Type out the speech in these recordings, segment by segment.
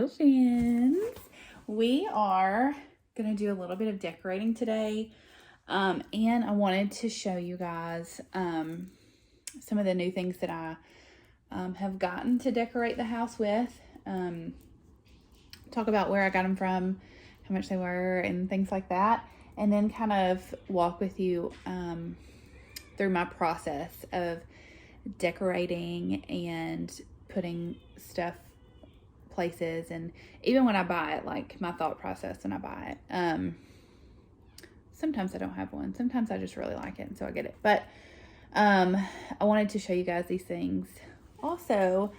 Emotions. We are going to do a little bit of decorating today. And I wanted to show you guys some of the new things that I have gotten to decorate the house with. Talk about where I got them from, how much they were, and things like that. And then kind of walk with you through my process of decorating and putting stuff places, and even when I buy it, like my thought process when I buy it. Sometimes I don't have one. Sometimes I just really like it, and so I get it. But I wanted to show you guys these things. Also,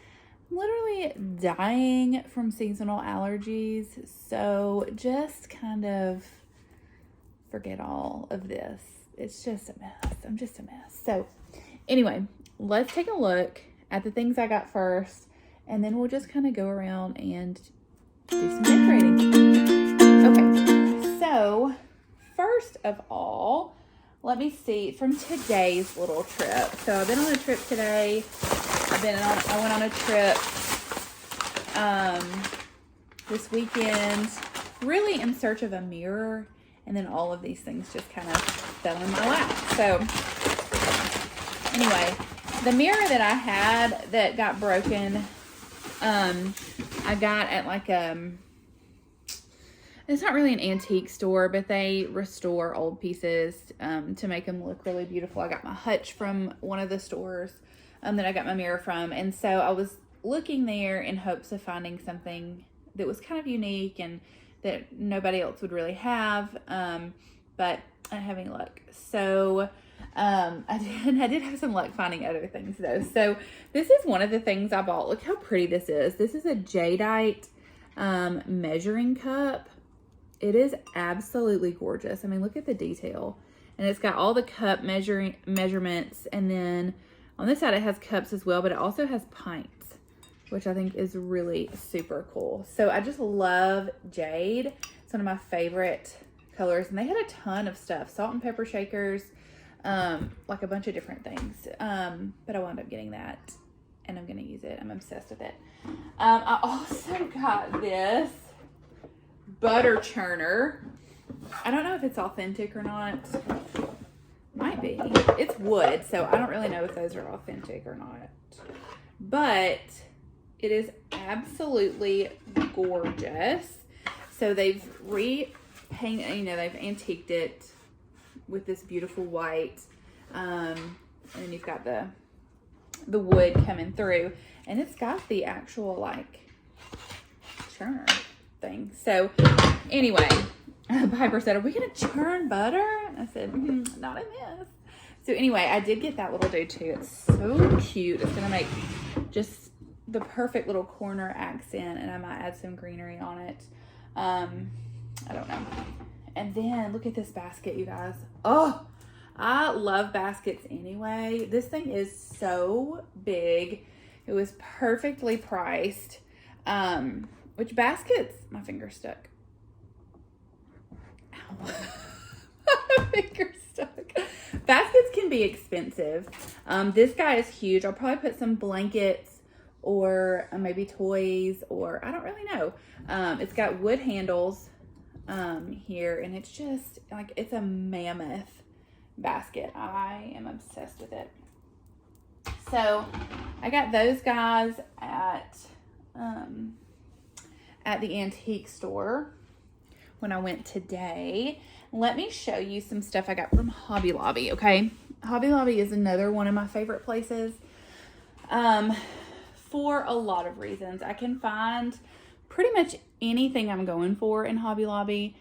I'm literally dying from seasonal allergies, so just kind of forget all of this. It's just a mess. I'm just a mess. So anyway, let's take a look at the things I got first, and then we'll just kind of go around and do some decorating. Okay, so first of all, let me see from today's little trip. So I've been on a trip today. I went on a trip this weekend, really in search of a mirror, and then all of these things just kind of fell in my lap. So anyway, the mirror that I had that got broken, I got at like it's not really an antique store, but they restore old pieces to make them look really beautiful. I got my hutch from one of the stores that I got my mirror from, and so I was looking there in hopes of finding something that was kind of unique and that nobody else would really have, but I didn't have any luck. So I did have some luck finding other things though. So this is one of the things I bought. Look how pretty this is. This is a jadeite measuring cup. It is absolutely gorgeous. I mean, look at the detail. And it's got all the cup measurements. And then on this side it has cups as well, but it also has pints, which I think is really super cool. So I just love jade. It's one of my favorite colors. And they had a ton of stuff. Salt and pepper shakers, like a bunch of different things. But I wound up getting that, and I'm going to use it. I'm obsessed with it. I also got this butter churner. I don't know if it's authentic or not. Might be. It's wood, so I don't really know if those are authentic or not. But it is absolutely gorgeous. So they've repainted, they've antiqued it with this beautiful white. And then you've got the wood coming through, and it's got the actual like churn thing. So anyway, Piper said, "Are we gonna churn butter?" I said, "Not in this." So anyway, I did get that little dude too. It's so cute. It's gonna make just the perfect little corner accent, and I might add some greenery on it. I don't know. And then look at this basket, you guys. Oh, I love baskets anyway. This thing is so big. It was perfectly priced. Which baskets? My finger stuck. Ow. My finger stuck. Baskets can be expensive. This guy is huge. I'll probably put some blankets or maybe toys, or I don't really know. It's got wood handles here, and it's just like, it's a mammoth basket. I am obsessed with it. So I got those guys at the antique store when I went today. Let me show you some stuff I got from Hobby Lobby, okay? Hobby Lobby is another one of my favorite places for a lot of reasons. I can find pretty much anything I'm going for in Hobby Lobby.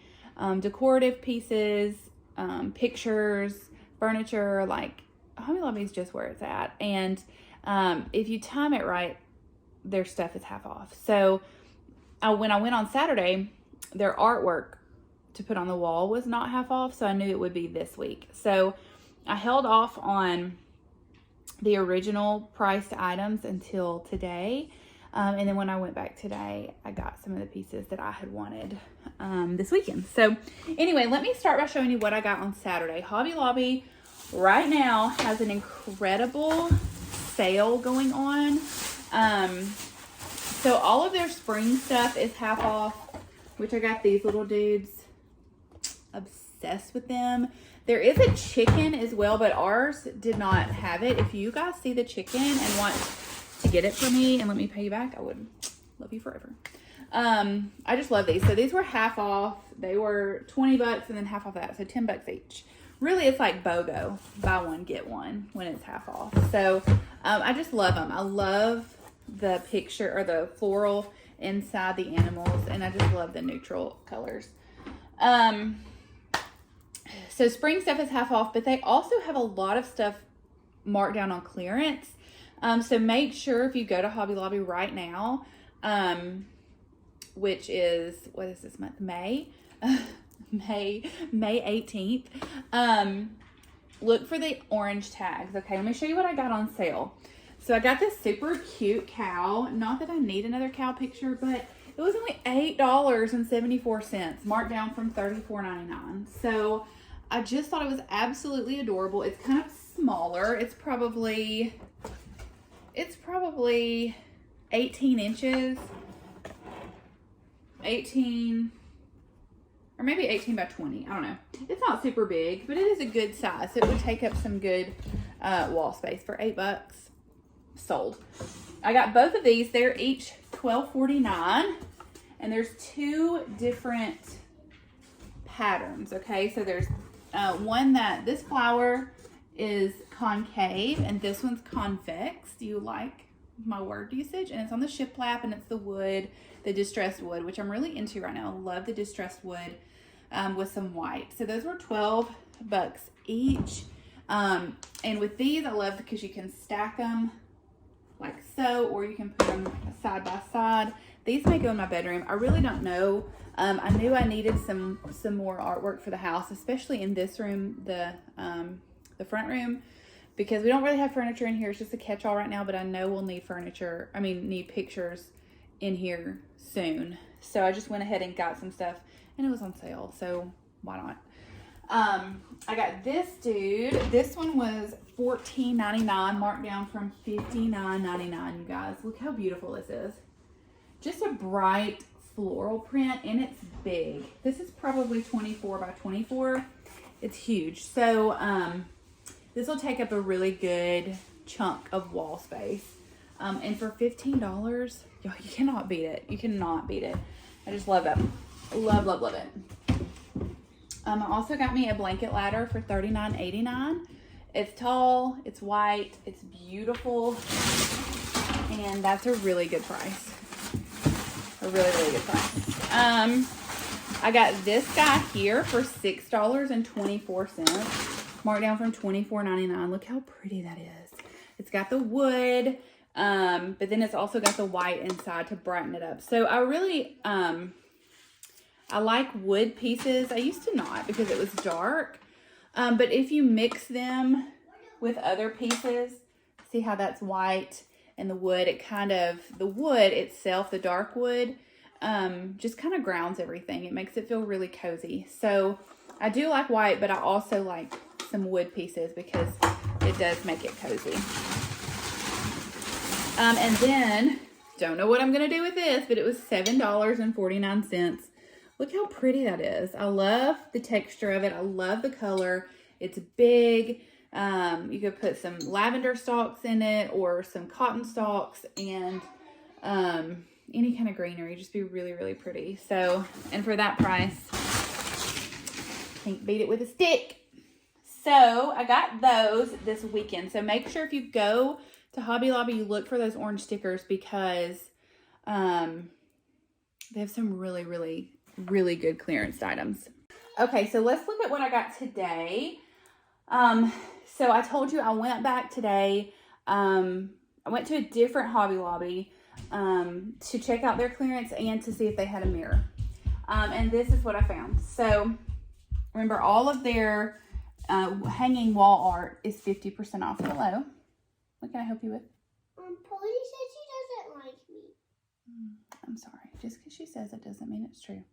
Decorative pieces, pictures, furniture, like Hobby Lobby is just where it's at. And if you time it right, their stuff is half off. So when I went on Saturday, their artwork to put on the wall was not half off, so I knew it would be this week. So I held off on the original priced items until today. And then when I went back today, I got some of the pieces that I had wanted this weekend. So anyway, let me start by showing you what I got on Saturday. Hobby Lobby right now has an incredible sale going on. So all of their spring stuff is half off, which I got these little dudes. Obsessed with them. There is a chicken as well, but ours did not have it. If you guys see the chicken and want to get it for me and let me pay you back, I would love you forever. I just love these. So these were half off. They were 20 bucks and then half off that, so 10 bucks each. Really, it's like BOGO, buy one get one when it's half off. So I just love them. I love the picture or the floral inside the animals, and I just love the neutral colors. So spring stuff is half off, but they also have a lot of stuff marked down on clearance. So make sure if you go to Hobby Lobby right now, which is, what is this month? May? May 18th. Look for the orange tags. Okay, let me show you what I got on sale. So I got this super cute cow. Not that I need another cow picture, but it was only $8.74, marked down from $34.99. So I just thought it was absolutely adorable. It's kind of smaller. It's probably 18 inches. 18, or maybe 18 by 20. I don't know. It's not super big, but it is a good size. It would take up some good wall space for $8. Sold. I got both of these. They're each $12.49, and there's two different patterns. Okay, so there's one that this flower is concave and this one's convex. Do you like my word usage? And it's on the shiplap, and it's the wood, the distressed wood, which I'm really into right now. I love the distressed wood with some white. So those were 12 bucks each. And with these, I love because you can stack them like so, or you can put them side by side. These may go in my bedroom. I really don't know. I knew I needed some more artwork for the house, especially in this room, the front room, because we don't really have furniture in here. It's just a catch-all right now, but I know we'll need need pictures in here soon. So I just went ahead and got some stuff, and it was on sale, so why not? I got this dude. This one was $14.99, marked down from $59.99, you guys. Look how beautiful this is. Just a bright floral print, and it's big. This is probably 24 by 24. It's huge. So this will take up a really good chunk of wall space. And for $15, y'all, you cannot beat it. You cannot beat it. I just love it. Love, love, love it. I also got me a blanket ladder for $39.89. It's tall, it's white, it's beautiful, and that's a really good price. A really, really good price. I got this guy here for $6.24, marked down from $24.99. Look how pretty that is. It's got the wood, but then it's also got the white inside to brighten it up. So I really, I like wood pieces. I used to not because it was dark. But if you mix them with other pieces, see how that's white and the wood, the wood itself, the dark wood, just kind of grounds everything. It makes it feel really cozy. So I do like white, but I also like some wood pieces because it does make it cozy. And then, don't know what I'm going to do with this, but it was $7.49. Look how pretty that is. I love the texture of it. I love the color. It's big. You could put some lavender stalks in it or some cotton stalks and any kind of greenery. Just be really, really pretty. So, and for that price, can't beat it with a stick. So I got those this weekend. So make sure if you go to Hobby Lobby, you look for those orange stickers because they have some really, really, really good clearance items. Okay, so let's look at what I got today. So I told you I went back today. I went to a different Hobby Lobby to check out their clearance and to see if they had a mirror. And this is what I found. So remember, all of their hanging wall art is 50% off. Hello. What can I help you with? Polly said she doesn't like me. I'm sorry. Just because she says it doesn't mean it's true.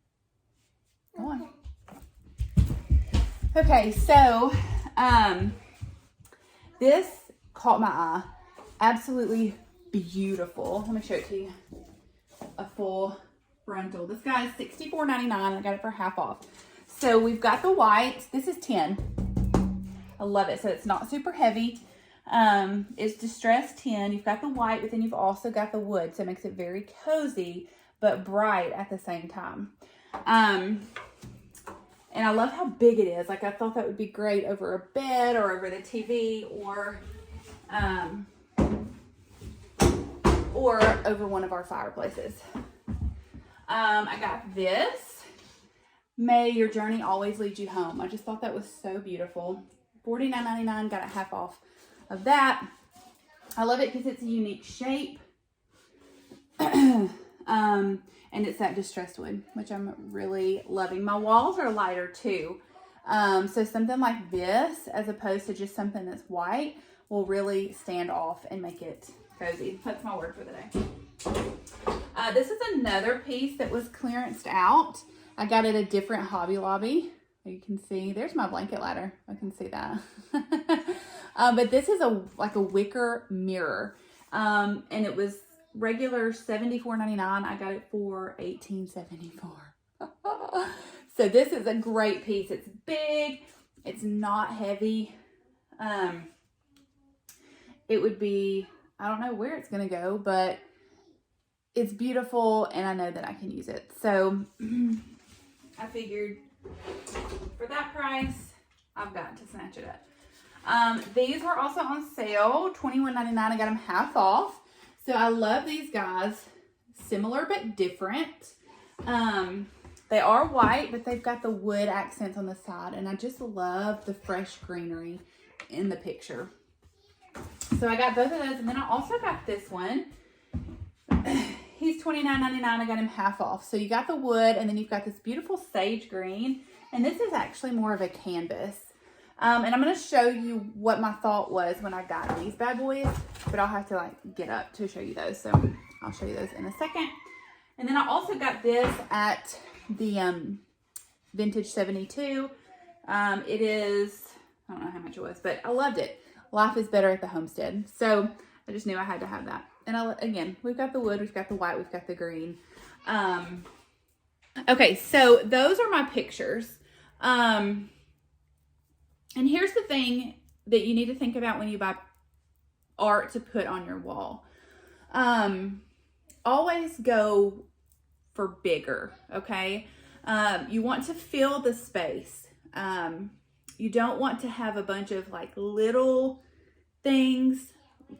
Go on. Okay, so this caught my eye. Absolutely beautiful. Let me show it to you. a full frontal. This guy is $64.99. I got it for half off. So we've got the white. This is 10. I love it. So it's not super heavy. It's distressed 10. You've got the white, but then you've also got the wood. So it makes it very cozy, but bright at the same time. And I love how big it is. Like, I thought that would be great over a bed or over the TV or over one of our fireplaces. I got this. May your journey always lead you home. I just thought that was so beautiful. $49.99, got it half off of that. I love it because it's a unique shape. And it's that distressed wood, which I'm really loving. My walls are lighter too. So something like this, as opposed to just something that's white, will really stand off and make it cozy. That's my word for the day. This is another piece that was clearanced out. I got it at a different Hobby Lobby. You can see, there's my blanket ladder. I can see that. But this is like a wicker mirror. And it was regular $74.99. I got it for $18.74. So this is a great piece. It's big. It's not heavy. It would be, I don't know where it's going to go, but it's beautiful and I know that I can use it. So I figured for that price, I've got to snatch it up. These were also on sale, $21.99. I got them half off. So I love these guys. Similar but different. They are white, but they've got the wood accents on the side. And I just love the fresh greenery in the picture. So I got both of those. And then I also got this one. He's $29.99. I got him half off. So you got the wood, and then you've got this beautiful sage green. And this is actually more of a canvas. And I'm going to show you what my thought was when I got these bad boys. But I'll have to like get up to show you those. So I'll show you those in a second. And then I also got this at the Vintage 72. It is, I don't know how much it was, but I loved it. Life is better at the homestead. So I just knew I had to have that. And again, we've got the wood, we've got the white, we've got the green. Okay, so those are my pictures. And here's the thing that you need to think about when you buy art to put on your wall. Always go for bigger, okay? You want to fill the space. You don't want to have a bunch of like little things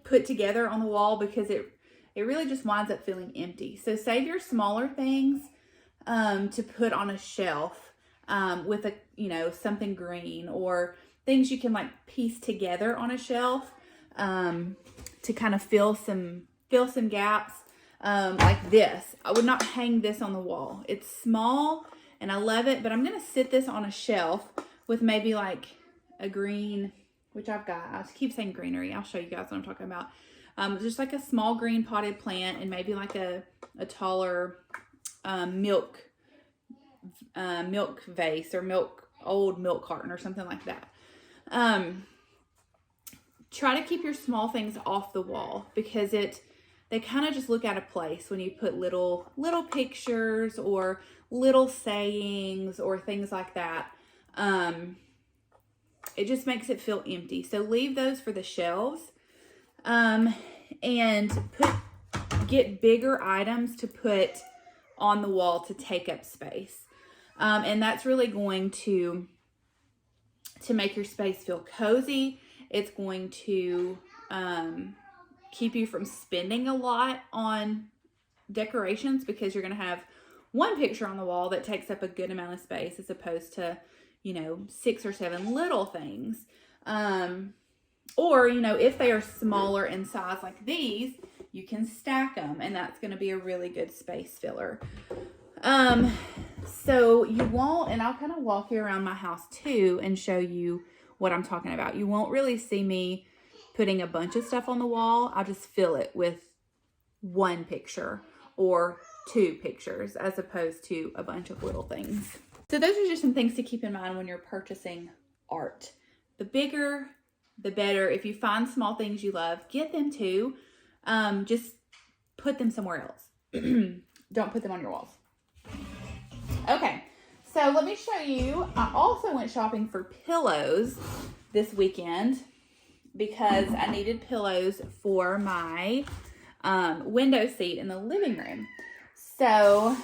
put together on the wall because it really just winds up feeling empty. So save your smaller things to put on a shelf with a, something green, or things you can like piece together on a shelf to kind of fill some gaps. Like this. I would not hang this on the wall. It's small and I love it, but I'm going to sit this on a shelf with maybe like a green, which I've got. I keep saying greenery. I'll show you guys what I'm talking about. Just like a small green potted plant and maybe like a taller milk vase or old milk carton or something like that. Try to keep your small things off the wall because they kind of just look out of place when you put little pictures or little sayings or things like that. It just makes it feel empty. So leave those for the shelves, and get bigger items to put on the wall to take up space. And that's really going to make your space feel cozy. It's going to keep you from spending a lot on decorations because you're going to have one picture on the wall that takes up a good amount of space as opposed to 6 or 7 little things. Or if they are smaller in size like these, you can stack them and that's going to be a really good space filler. So you won't, and I'll kind of walk you around my house too and show you what I'm talking about. You won't really see me putting a bunch of stuff on the wall. I'll just fill it with one picture or 2 pictures as opposed to a bunch of little things. So those are just some things to keep in mind when you're purchasing art. The bigger, the better. If you find small things you love, get them too. Just put them somewhere else. don't put them on your walls. Okay, so let me show you. I also went shopping for pillows this weekend because I needed pillows for my window seat in the living room. So,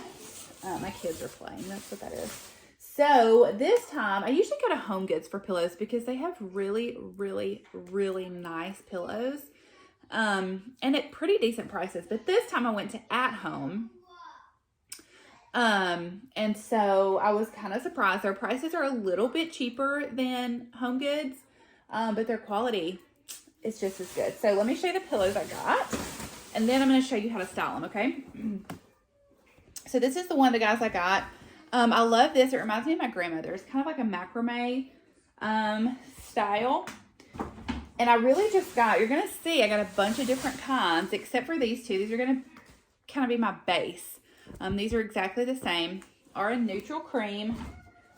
my kids are playing. That's what that is. So, this time, I usually go to Home Goods for pillows because they have really, really, really nice pillows. And at pretty decent prices. But this time I went to At Home. And so I was kind of surprised. Their prices are a little bit cheaper than Home Goods. But their quality is just as good. So let me show you the pillows I got. And then I'm going to show you how to style them, okay? So this is the one of the guys I got. I love this. It reminds me of my grandmother's. Kind of like a macrame style. And I really just got, you're going to see, I got a bunch of different kinds, except for these two. These are going to kind of be my base. These are exactly the same. Are a neutral cream,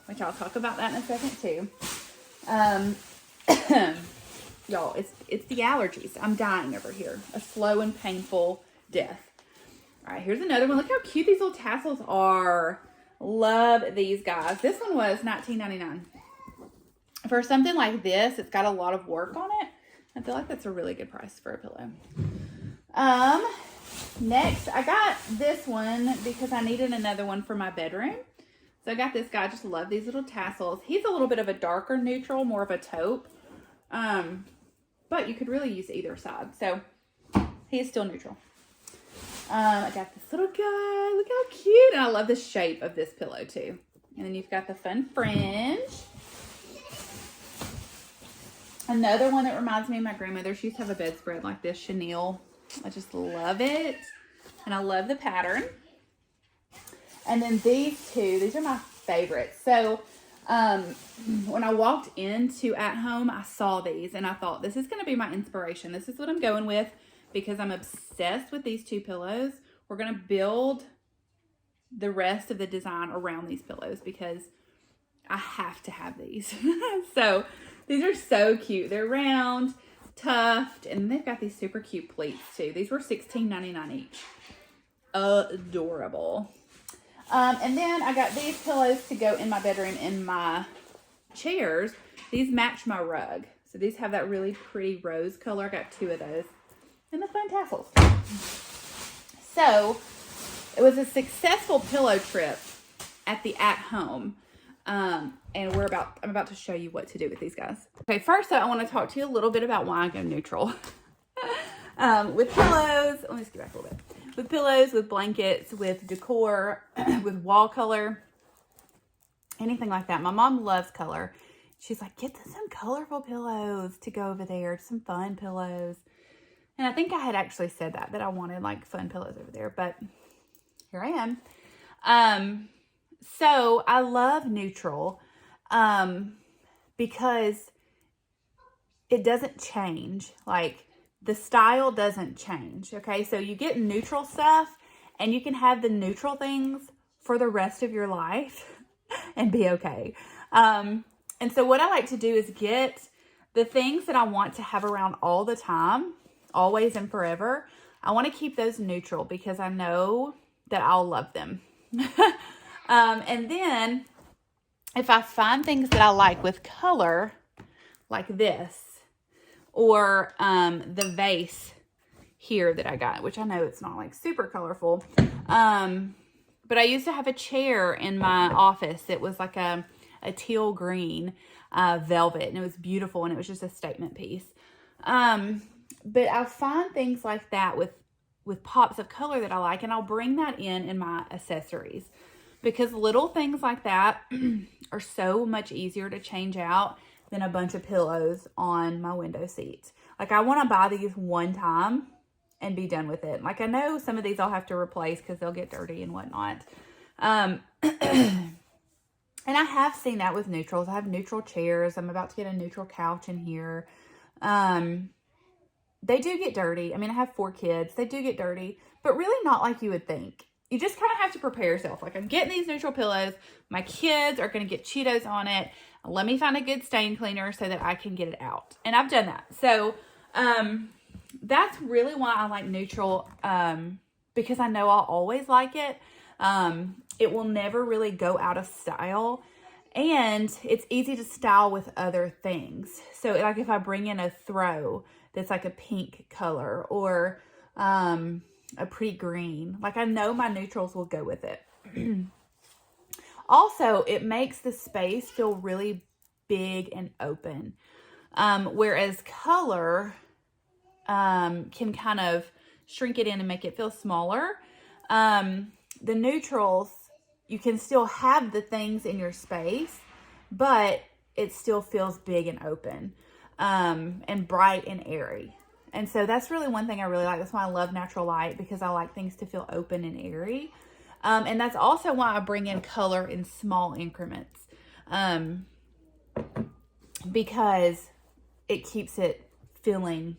which I'll talk about that in a second too. Y'all, it's the allergies. I'm dying over here. A slow and painful death. All right, here's another one. Look how cute these little tassels are. Love these guys. This one was $19.99. For something like this, it's got a lot of work on it. I feel like that's a really good price for a pillow. Next, I got this one because I needed another one for my bedroom. So I got this guy. I just love these little tassels. He's a little bit of a darker neutral, more of a taupe. But you could really use either side. So he is still neutral. I got this little guy. Look how cute. And I love the shape of this pillow too. And then you've got the fun fringe. Another one that reminds me of my grandmother. She used to have a bedspread like this, chenille. I just love it. And I love the pattern. And then these two, these are my favorites. So when I walked into At Home, I saw these and I thought, this is going to be my inspiration. This is what I'm going with because I'm obsessed with these two pillows. We're going to build the rest of the design around these pillows because I have to have these. So these are so cute. They're round, tufted, and they've got these super cute pleats too. These were $16.99 each. Adorable. And then I got these pillows to go in my bedroom in my chairs. These match my rug. So these have that really pretty rose color. I got two of those. And the fun tassels. So it was a successful pillow trip at the At Home. And I'm about to show you what to do with these guys. Okay, first though, I want to talk to you a little bit about why I go neutral. With pillows, let me just get back a little bit. With pillows, with blankets, with decor, with wall color, anything like that. My mom loves color. She's like, get some colorful pillows to go over there, some fun pillows. And I think I had actually said that I wanted like fun pillows over there, but here I am. So I love neutral, because it doesn't change. Like the style doesn't change. Okay. So you get neutral stuff and you can have the neutral things for the rest of your life and be okay. And so what I like to do is get the things that I want to have around all the time, always and forever. I want to keep those neutral because I know that I'll love them. And then if I find things that I like with color, like this, or the vase here that I got, which I know it's not like super colorful. But I used to have a chair in my office. It was like a teal green velvet, and it was beautiful, and it was just a statement piece. But I find things like that with pops of color that I like, and I'll bring that in my accessories. Because little things like that are so much easier to change out than a bunch of pillows on my window seat. Like I want to buy these one time and be done with it. Like I know some of these I'll have to replace because they'll get dirty and whatnot. And I have seen that with neutrals. I have neutral chairs. I'm about to get a neutral couch in here. They do get dirty. I mean, I have 4 kids. They do get dirty, but really not like you would think. You just kind of have to prepare yourself. Like I'm getting these neutral pillows. My kids are going to get Cheetos on it. Let me find a good stain cleaner so that I can get it out. And I've done that. So, that's really why I like neutral, because I know I'll always like it. It will never really go out of style. And it's easy to style with other things. So like if I bring in a throw that's like a pink color or a pretty green, like I know my neutrals will go with it. Also, it makes the space feel really big and open. Whereas color can kind of shrink it in and make it feel smaller. The neutrals, you can still have the things in your space, but it still feels big and open, and bright and airy. And so that's really one thing I really like. That's why I love natural light, because I like things to feel open and airy. And that's also why I bring in color in small increments, because it keeps it feeling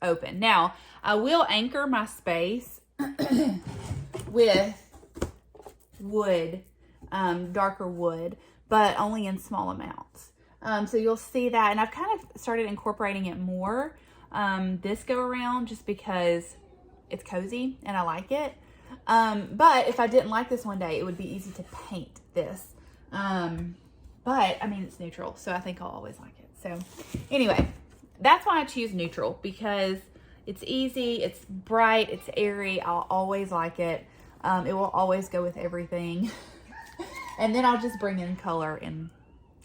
open. Now, I will anchor my space with wood, darker wood, but only in small amounts. So you'll see that, and I've kind of started incorporating it more this go around, just because it's cozy and I like it. But if I didn't like this one day, it would be easy to paint this. But I mean, it's neutral, so I think I'll always like it. So anyway, that's why I choose neutral, because it's easy, it's bright, it's airy. I'll always like it. It will always go with everything. And then I'll just bring in color in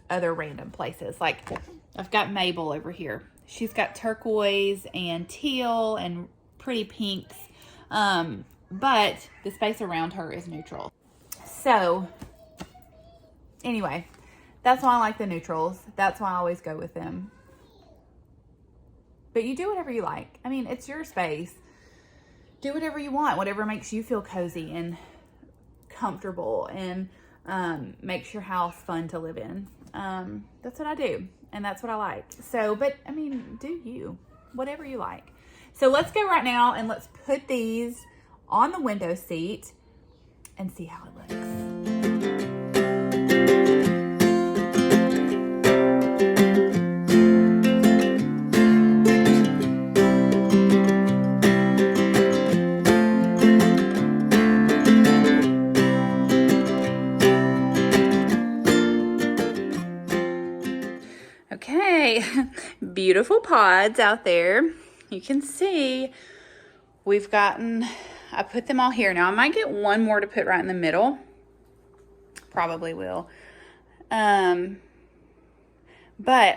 other random places. Like I've got Mabel over here. She's got turquoise and teal and pretty pinks. But the space around her is neutral. So anyway, that's why I like the neutrals. That's why I always go with them. But you do whatever you like. I mean, it's your space. Do whatever you want, whatever makes you feel cozy and comfortable and makes your house fun to live in. That's what I do, and that's what I like. So, but I mean, do you, whatever you like. So let's go right now and let's put these on the window seat and see how it looks. Okay, beautiful pods out there. You can see we've gotten, I put them all here. Now I might get one more to put right in the middle. Probably will. But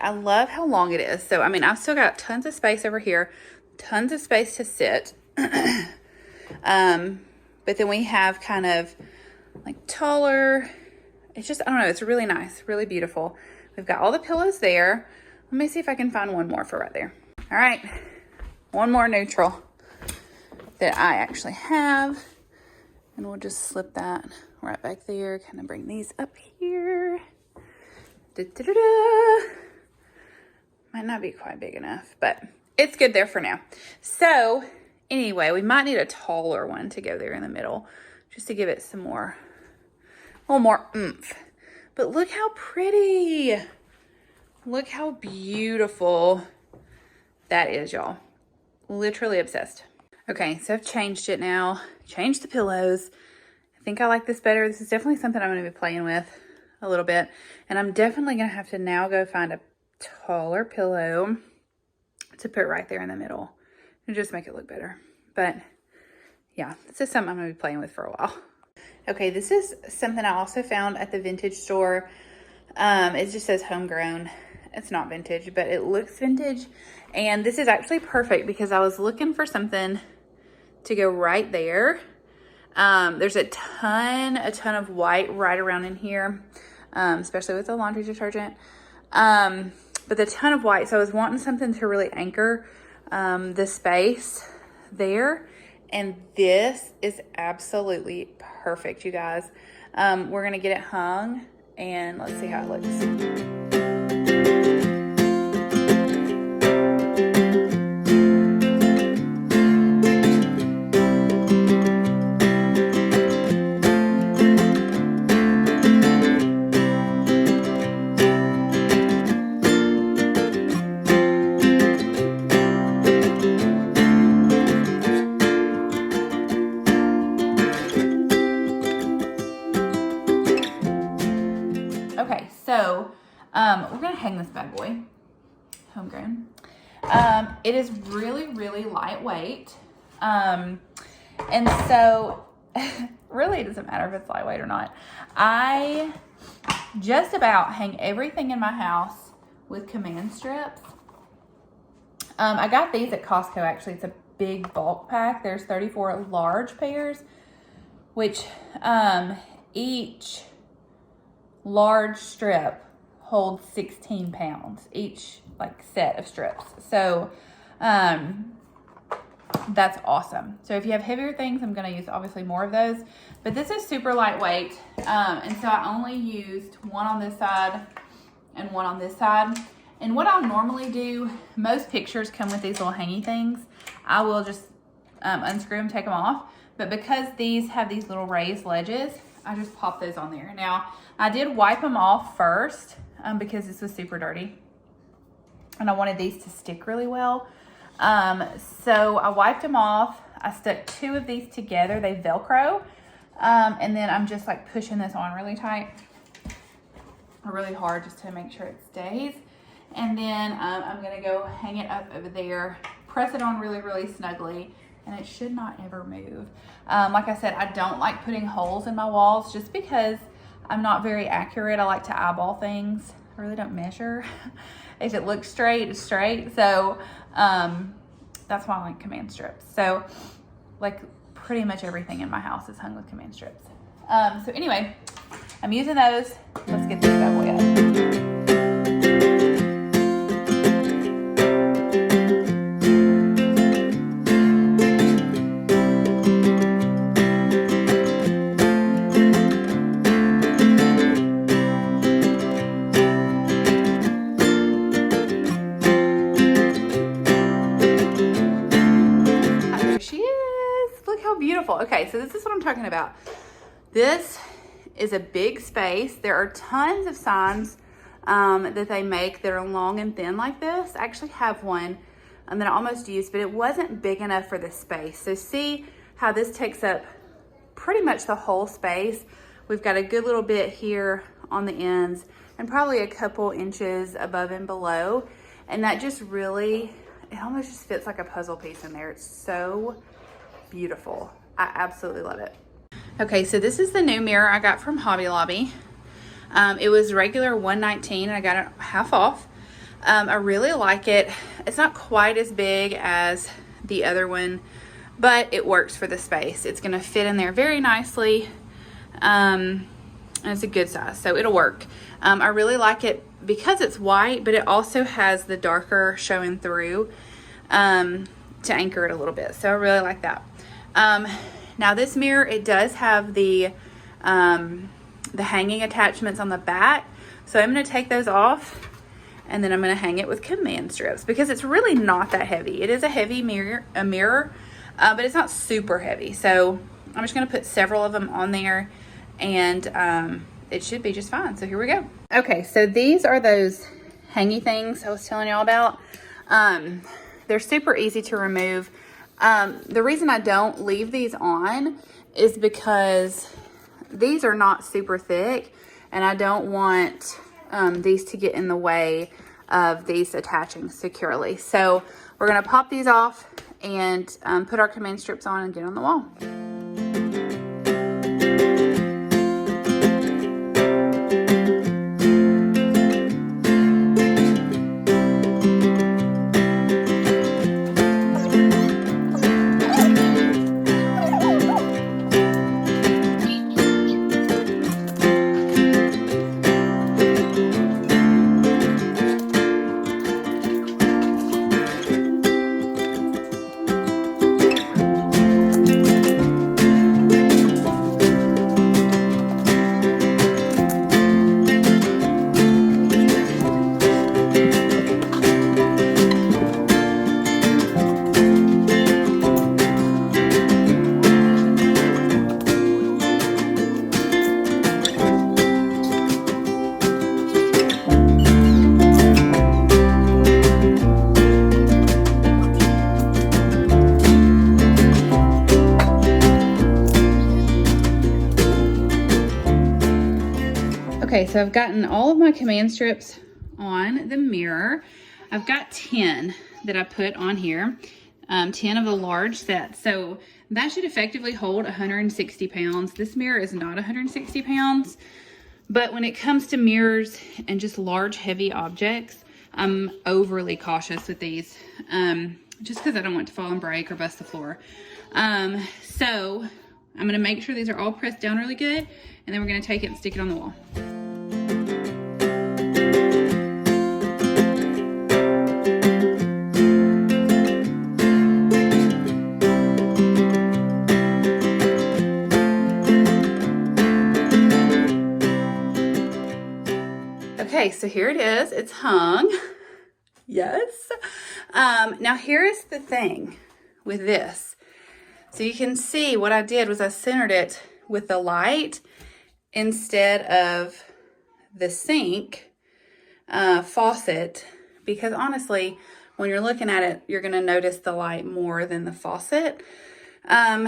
I love how long it is. So, I mean, I've still got tons of space over here, tons of space to sit. But then we have kind of like taller, it's just, I don't know, it's really nice, really beautiful. We've got all the pillows there. Let me see if I can find one more for right there. All right, one more neutral that I actually have. And we'll just slip that right back there. Kind of bring these up here. Da-da-da-da. Might not be quite big enough, but it's good there for now. So anyway, we might need a taller one to go there in the middle, just to give it some more, a little more oomph. But look how pretty. Look how beautiful that is, y'all. Literally obsessed. Okay, so I've changed it now. Changed the pillows. I think I like this better. This is definitely something I'm going to be playing with a little bit. And I'm definitely going to have to now go find a taller pillow to put right there in the middle and just make it look better. But yeah, this is something I'm going to be playing with for a while. Okay, this is something I also found at the vintage store. It just says homegrown. It's not vintage, but it looks vintage. And this is actually perfect because I was looking for something to go right there. There's a ton of white right around in here, especially with the laundry detergent. But the ton of white, so I was wanting something to really anchor the space there. And this is absolutely perfect, you guys. We're gonna get it hung and let's see how it looks. we're gonna hang this bad boy, homegrown. It is really, really lightweight. And so really it doesn't matter if it's lightweight or not. I just about hang everything in my house with command strips. I got these at Costco, actually. It's a big bulk pack. There's 34 large pairs, which each large strip holds 16 pounds, each like set of strips. So that's awesome. So if you have heavier things, I'm going to use obviously more of those, but this is super lightweight. And so I only used one on this side and one on this side. And what I'll normally do, most pictures come with these little hangy things. I will just unscrew them, take them off. But because these have these little raised ledges, I just pop those on there. Now, I did wipe them off first because this was super dirty. And I wanted these to stick really well. So I wiped them off. I stuck 2 of these together. They Velcro. And then I'm just like pushing this on really tight or really hard just to make sure it stays. And then I'm going to go hang it up over there, press it on really, really snugly, and it should not ever move. Like I said, I don't like putting holes in my walls just because I'm not very accurate. I like to eyeball things. I really don't measure. If it looks straight, it's straight. So that's why I like command strips. So like pretty much everything in my house is hung with command strips. So anyway, I'm using those. Let's get this bad boy up. Okay, so this is what I'm talking about. This is a big space. There are tons of signs that they make that are long and thin like this. I actually have one that I almost used, but it wasn't big enough for this space. So see how this takes up pretty much the whole space. We've got a good little bit here on the ends and probably a couple inches above and below. And that just really, it almost just fits like a puzzle piece in there. It's so beautiful. I absolutely love it. Okay, so this is the new mirror I got from Hobby Lobby. It was regular $119 and I got it half off. I really like it. It's not quite as big as the other one, but it works for the space. It's gonna fit in there very nicely. And it's a good size, so it'll work. I really like it because it's white, but it also has the darker showing through to anchor it a little bit. So I really like that. Now this mirror, it does have the hanging attachments on the back. So I'm going to take those off and then I'm going to hang it with command strips because it's really not that heavy. It is a heavy mirror, but it's not super heavy. So I'm just going to put several of them on there and it should be just fine. So here we go. Okay, so these are those hangy things I was telling y'all about. They're super easy to remove. The reason I don't leave these on is because these are not super thick and I don't want these to get in the way of these attaching securely. So we're going to pop these off and put our command strips on and get on the wall. Okay, so I've gotten all of my command strips on the mirror. I've got 10 that I put on here, 10 of the large sets. So that should effectively hold 160 pounds. This mirror is not 160 pounds, but when it comes to mirrors and just large, heavy objects, I'm overly cautious with these, just because I don't want to fall and break or bust the floor. So I'm going to make sure these are all pressed down really good, and then we're going to take it and stick it on the wall. Okay, so here it is. It's hung. Yes. Now here is the thing with this. So you can see what I did was I centered it with the light instead of the sink faucet, because honestly, when you're looking at it, you're going to notice the light more than the faucet. So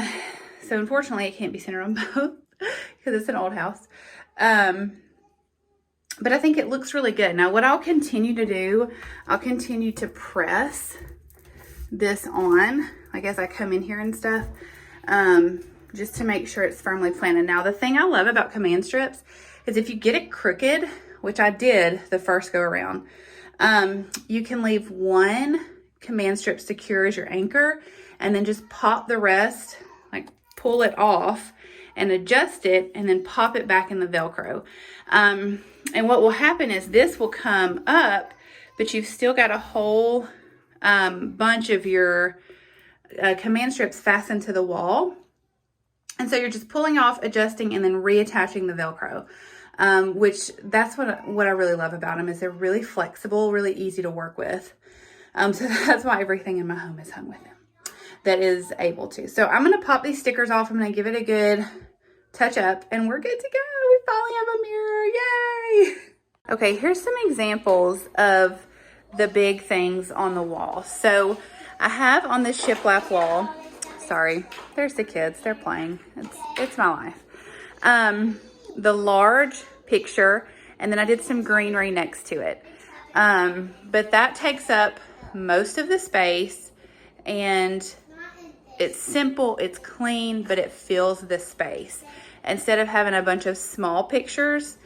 unfortunately, it can't be centered on both because it's an old house. But I think it looks really good. Now, what I'll continue to do, I'll continue to press this on, like as I come in here and stuff, just to make sure it's firmly planted. Now, the thing I love about command strips is if you get it crooked, which I did the first go around, you can leave one command strip secure as your anchor and then just pop the rest, like pull it off and adjust it and then pop it back in the Velcro. And what will happen is this will come up, but you've still got a whole bunch of your command strips fastened to the wall. And so you're just pulling off, adjusting, and then reattaching the Velcro, which that's what I really love about them is they're really flexible, really easy to work with. So that's why everything in my home is hung with them that is able to. So I'm going to pop these stickers off. I'm going to give it a good touch up and we're good to go. We finally have a mirror. Yay! Okay, here's some examples of the big things on the wall. So I have on this shiplap wall, sorry, there's the kids, they're playing. It's my life. The large picture, and then I did some greenery next to it. But that takes up most of the space, and it's simple, it's clean, but it fills the space. Instead of having a bunch of small pictures,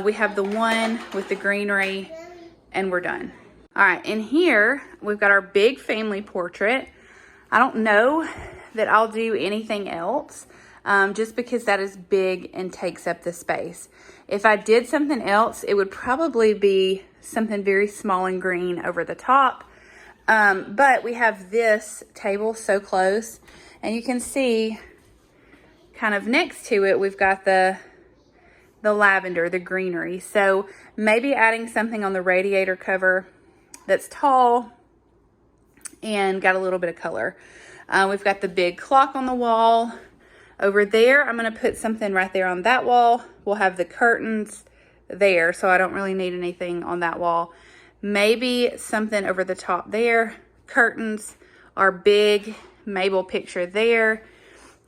we have the one with the greenery, and we're done. All right, in here, we've got our big family portrait. I don't know that I'll do anything else, just because that is big and takes up the space. If I did something else, it would probably be something very small and green over the top. But we have this table so close, and you can see kind of next to it, we've got the lavender, the greenery. So maybe adding something on the radiator cover that's tall and got a little bit of color. We've got the big clock on the wall. Over there, I'm going to put something right there on that wall. We'll have the curtains there, so I don't really need anything on that wall. Maybe something over the top there. Curtains, our big Mabel picture there,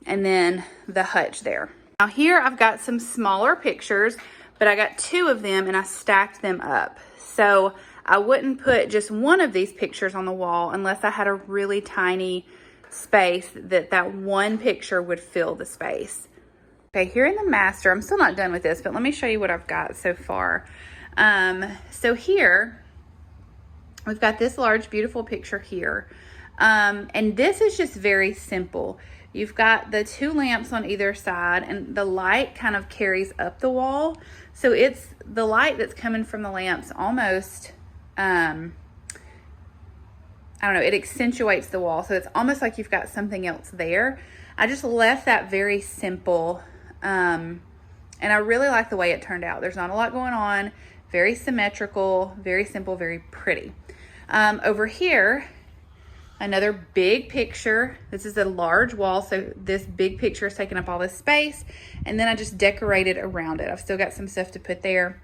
and then the hutch there. Now here I've got some smaller pictures, but I got 2 of them and I stacked them up. So I wouldn't put just one of these pictures on the wall unless I had a really tiny space that one picture would fill the space. Okay, here in the master, I'm still not done with this, but let me show you what I've got so far. So here, we've got this large, beautiful picture here. And this is just very simple. You've got the 2 lamps on either side, and the light kind of carries up the wall. So it's the light that's coming from the lamps almost, I don't know, it accentuates the wall. So it's almost like you've got something else there. I just left that very simple. And I really like the way it turned out. There's not a lot going on. Very symmetrical, very simple, very pretty. Over here, another big picture. This is a large wall, so this big picture is taking up all this space. And then I just decorated around it. I've still got some stuff to put there,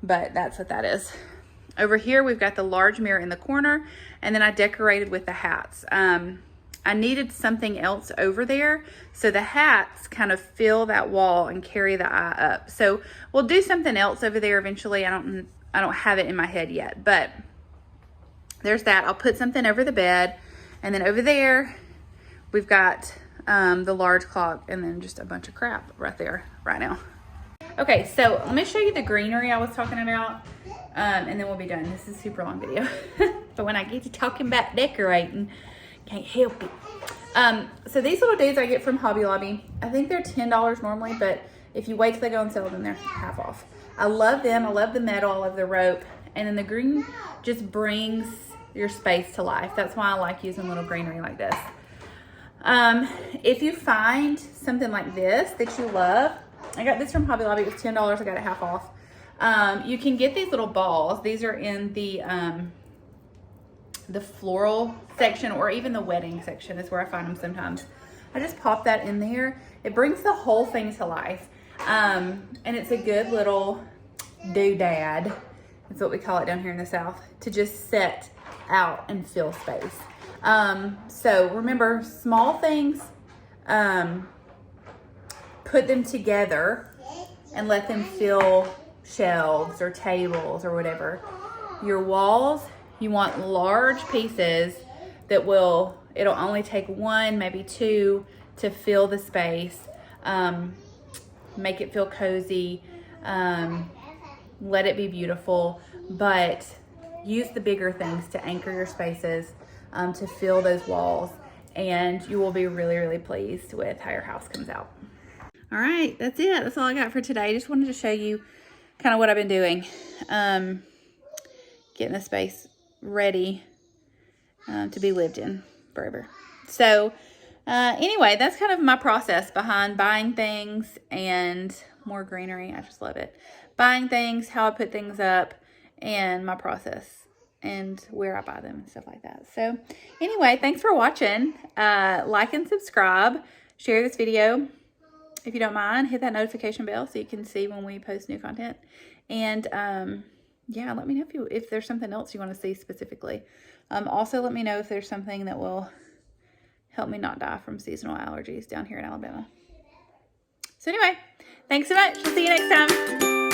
but that's what that is. Over here, we've got the large mirror in the corner, and then I decorated with the hats. I needed something else over there, so the hats kind of fill that wall and carry the eye up. So we'll do something else over there eventually. I don't have it in my head yet, but there's that. I'll put something over the bed, and then over there we've got the large clock, and then just a bunch of crap right there right now. Okay, so let me show you the greenery I was talking about, and then we'll be done. This is a super long video, but when I get to talking about decorating, can't help it. So these little dudes I get from Hobby Lobby. I think they're $10 normally, but if you wait till they go on sale, then they're half off. I love them. I love the metal. I love the rope. And then the green just brings your space to life. That's why I like using little greenery like this. If you find something like this that you love, I got this from Hobby Lobby. It was $10. I got it half off. You can get these little balls. These are in the floral section, or even the wedding section is where I find them sometimes. I just pop that in there. It brings the whole thing to life. And it's a good little doodad. That's what we call it down here in the South, to just set out and fill space. So remember, small things, put them together and let them fill shelves or tables or whatever. Your walls, you want large pieces that it'll only take one, maybe two to fill the space. Make it feel cozy. Let it be beautiful, but use the bigger things to anchor your spaces, to fill those walls, and you will be really, really pleased with how your house comes out. All right, that's it. That's all I got for today. Just wanted to show you kind of what I've been doing. Getting the space ready to be lived in forever. So anyway, that's kind of my process behind buying things and more greenery. I just love it. Buying things, how I put things up, and my process and where I buy them and stuff like that. So anyway, thanks for watching. Like and subscribe. Share this video if you don't mind. Hit that notification bell so you can see when we post new content. And yeah, let me know if there's something else you want to see specifically. Also, let me know if there's something that will help me not die from seasonal allergies down here in Alabama. So anyway, thanks so much. We'll see you next time.